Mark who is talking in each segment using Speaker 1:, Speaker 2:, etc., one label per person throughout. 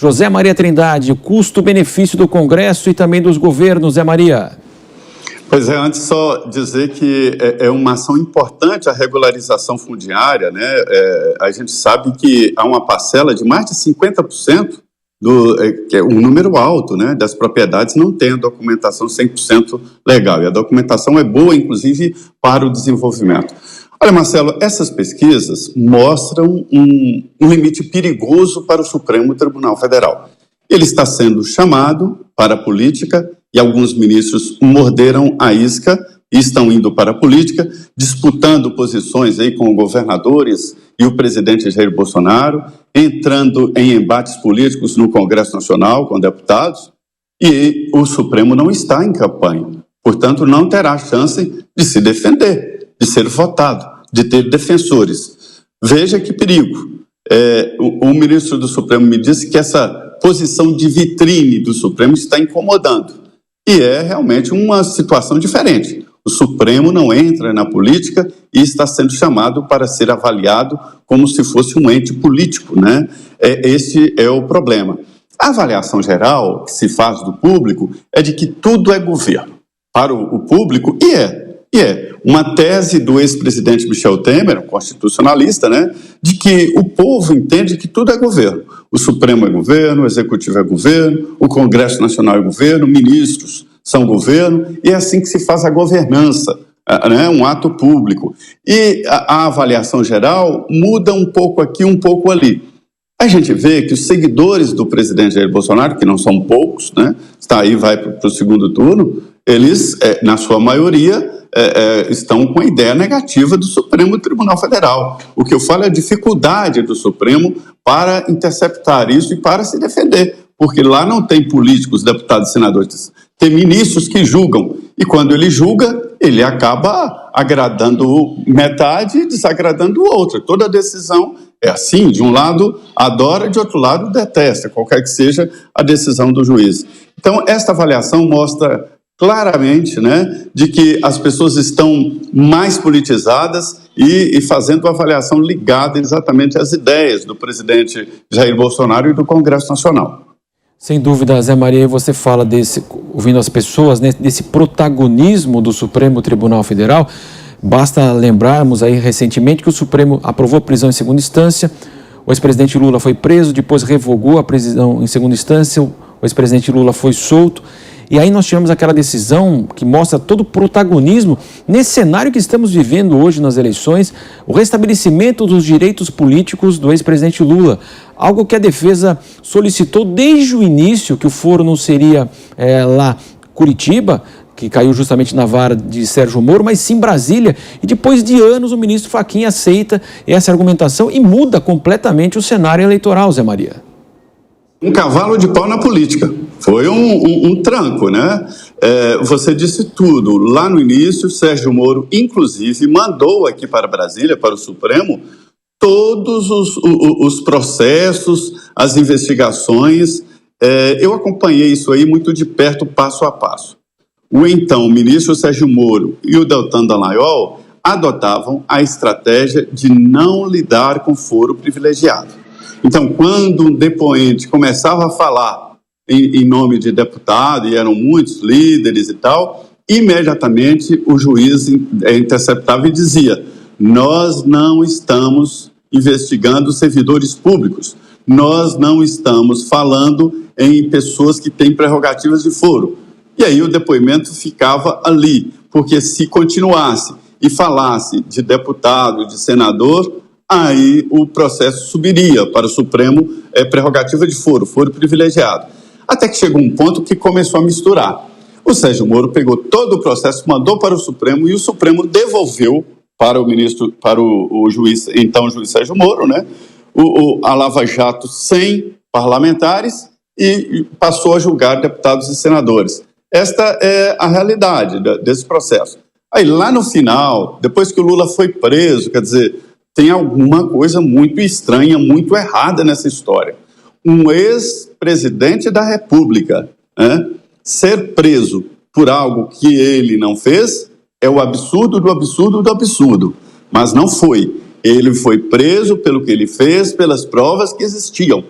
Speaker 1: José Maria Trindade, custo-benefício do Congresso e também dos governos, Zé Maria.
Speaker 2: Pois é, antes só dizer que é uma ação importante a regularização fundiária, né? A gente sabe que há uma parcela de mais de 50%, que é um número alto, né, das propriedades não tem a documentação 100% legal. E a documentação é boa, inclusive, para o desenvolvimento. Olha, Marcelo, essas pesquisas mostram um limite perigoso para o Supremo Tribunal Federal. Ele está sendo chamado para a política e alguns ministros morderam a isca e estão indo para a política, disputando posições aí com governadores e o presidente Jair Bolsonaro, entrando em embates políticos no Congresso Nacional com deputados, e o Supremo não está em campanha. Portanto, não terá chance de se defender, de ser votado, de ter defensores. Veja que perigo. O ministro do Supremo me disse que essa posição de vitrine do Supremo está incomodando. E é realmente uma situação diferente. O Supremo não entra na política e está sendo chamado para ser avaliado como se fosse um ente político, né? Esse é o problema. A avaliação geral que se faz do público é de que tudo é governo. Para o público, e é uma tese do ex-presidente Michel Temer, um constitucionalista, né, de que o povo entende que tudo é governo. O Supremo é governo, o Executivo é governo, o Congresso Nacional é governo, ministros são governo, e é assim que se faz a governança, né, um ato público. E a avaliação geral muda um pouco aqui, um pouco ali. A gente vê que os seguidores do presidente Jair Bolsonaro, que não são poucos, né, está aí, vai para o segundo turno, eles, na sua maioria, estão com a ideia negativa do Supremo Tribunal Federal. O que eu falo é a dificuldade do Supremo para interceptar isso e para se defender, porque lá não tem políticos, deputados e senadores, tem ministros que julgam, e quando ele julga, ele acaba agradando metade e desagradando outra. Toda decisão é assim, de um lado adora, de outro lado detesta, qualquer que seja a decisão do juiz. Então, esta avaliação mostra claramente, né, de que as pessoas estão mais politizadas e fazendo uma avaliação ligada exatamente às ideias do presidente Jair Bolsonaro e do Congresso Nacional.
Speaker 1: Sem dúvida, Zé Maria, você fala ouvindo as pessoas, né, desse protagonismo do Supremo Tribunal Federal. Basta lembrarmos aí recentemente que o Supremo aprovou prisão em segunda instância, o ex-presidente Lula foi preso, depois revogou a prisão em segunda instância, o ex-presidente Lula foi solto. E aí nós tivemos aquela decisão que mostra todo o protagonismo nesse cenário que estamos vivendo hoje nas eleições, o restabelecimento dos direitos políticos do ex-presidente Lula. Algo que a defesa solicitou desde o início, que o foro não seria lá Curitiba, que caiu justamente na vara de Sérgio Moro, mas sim Brasília. E depois de anos o ministro Fachin aceita essa argumentação e muda completamente o cenário eleitoral, Zé Maria.
Speaker 2: Um cavalo de pau na política. Foi um tranco, né? Você disse tudo. Lá no início, Sérgio Moro, inclusive, mandou aqui para Brasília, para o Supremo, todos os processos, as investigações. Eu acompanhei isso aí muito de perto, passo a passo. O então ministro Sérgio Moro e o Deltan Dallagnol adotavam a estratégia de não lidar com foro privilegiado. Então, quando um depoente começava a falar em nome de deputado, e eram muitos líderes e tal, imediatamente o juiz interceptava e dizia: nós não estamos investigando servidores públicos, nós não estamos falando em pessoas que têm prerrogativas de foro. E aí o depoimento ficava ali, porque se continuasse e falasse de deputado, de senador, aí o processo subiria para o Supremo, prerrogativa de foro privilegiado. Até que chegou um ponto que começou a misturar. O Sérgio Moro pegou todo o processo, mandou para o Supremo e o Supremo devolveu para o ministro, para o juiz, então o juiz Sérgio Moro, né, a Lava Jato sem parlamentares e passou a julgar deputados e senadores. Esta é a realidade desse processo. Aí lá no final, depois que o Lula foi preso, quer dizer, tem alguma coisa muito estranha, muito errada nessa história. Um ex-presidente da República, né, ser preso por algo que ele não fez é o absurdo do absurdo do absurdo. Mas não foi. Ele foi preso pelo que ele fez, pelas provas que existiam.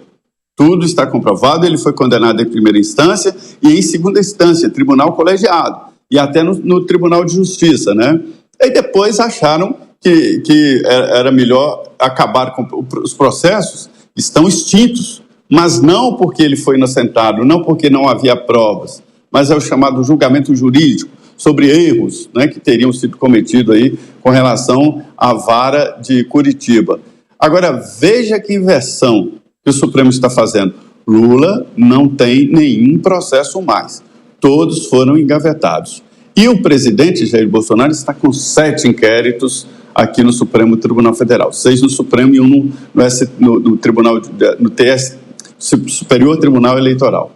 Speaker 2: Tudo está comprovado, ele foi condenado em primeira instância e em segunda instância, tribunal colegiado, e até no Tribunal de Justiça, né? E depois acharam que era melhor acabar com os processos, estão extintos, mas não porque ele foi inocentado, não porque não havia provas, mas é o chamado julgamento jurídico sobre erros, né, que teriam sido cometidos aí com relação à vara de Curitiba. Agora, veja que inversão que o Supremo está fazendo. Lula não tem nenhum processo mais. Todos foram engavetados. E o presidente Jair Bolsonaro está com 7 inquéritos aqui no Supremo Tribunal Federal. 6 no Supremo e 1 no Tribunal, no TS, Superior Tribunal Eleitoral.